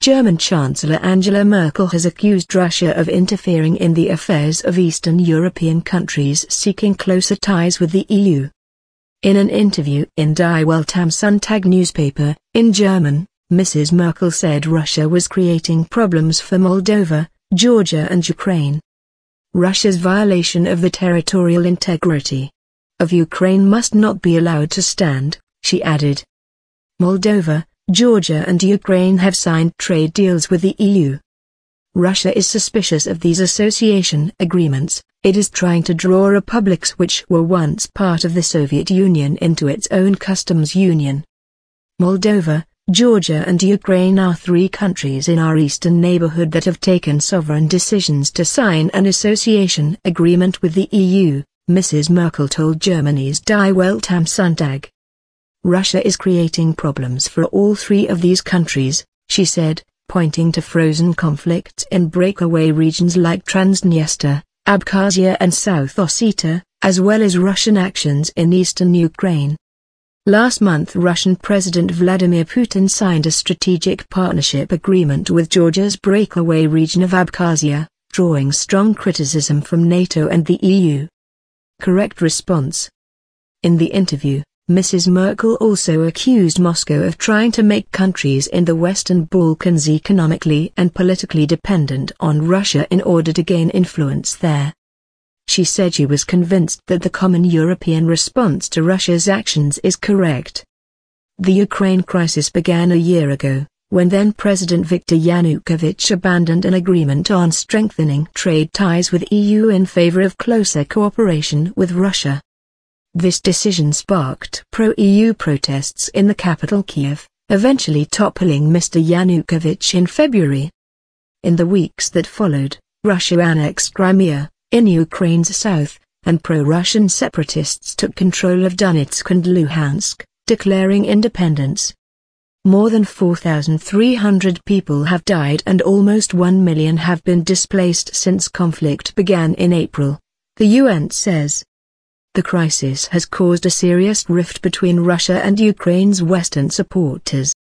German Chancellor Angela Merkel has accused Russia of interfering in the affairs of Eastern European countries seeking closer ties with the EU. In an interview in Die Welt am Sonntag newspaper, in German, Mrs. Merkel said Russia was creating problems for Moldova, Georgia and Ukraine. Russia's violation of the territorial integrity of Ukraine must not be allowed to stand, she added. Moldova, Georgia and Ukraine have signed trade deals with the EU. Russia is suspicious of these association agreements. It is trying to draw republics which were once part of the Soviet Union into its own customs union. Moldova, Georgia and Ukraine are three countries in our eastern neighbourhood that have taken sovereign decisions to sign an association agreement with the EU, Mrs. Merkel told Germany's Die Welt am Sonntag. Russia is creating problems for all three of these countries, she said, pointing to frozen conflicts in breakaway regions like Transnistria, Abkhazia and South Ossetia, as well as Russian actions in eastern Ukraine. Last month Russian President Vladimir Putin signed a strategic partnership agreement with Georgia's breakaway region of Abkhazia, drawing strong criticism from NATO and the EU. Correct response. In the interview, Mrs. Merkel also accused Moscow of trying to make countries in the Western Balkans economically and politically dependent on Russia in order to gain influence there. She said she was convinced that the common European response to Russia's actions is correct. The Ukraine crisis began a year ago, when then-President Viktor Yanukovych abandoned an agreement on strengthening trade ties with EU in favor of closer cooperation with Russia. This decision sparked pro-EU protests in the capital Kiev, eventually toppling Mr. Yanukovych in February. In the weeks that followed, Russia annexed Crimea, in Ukraine's south, and pro-Russian separatists took control of Donetsk and Luhansk, declaring independence. More than 4,300 people have died and almost 1 million have been displaced since conflict began in April, the UN says. The crisis has caused a serious rift between Russia and Ukraine's Western supporters.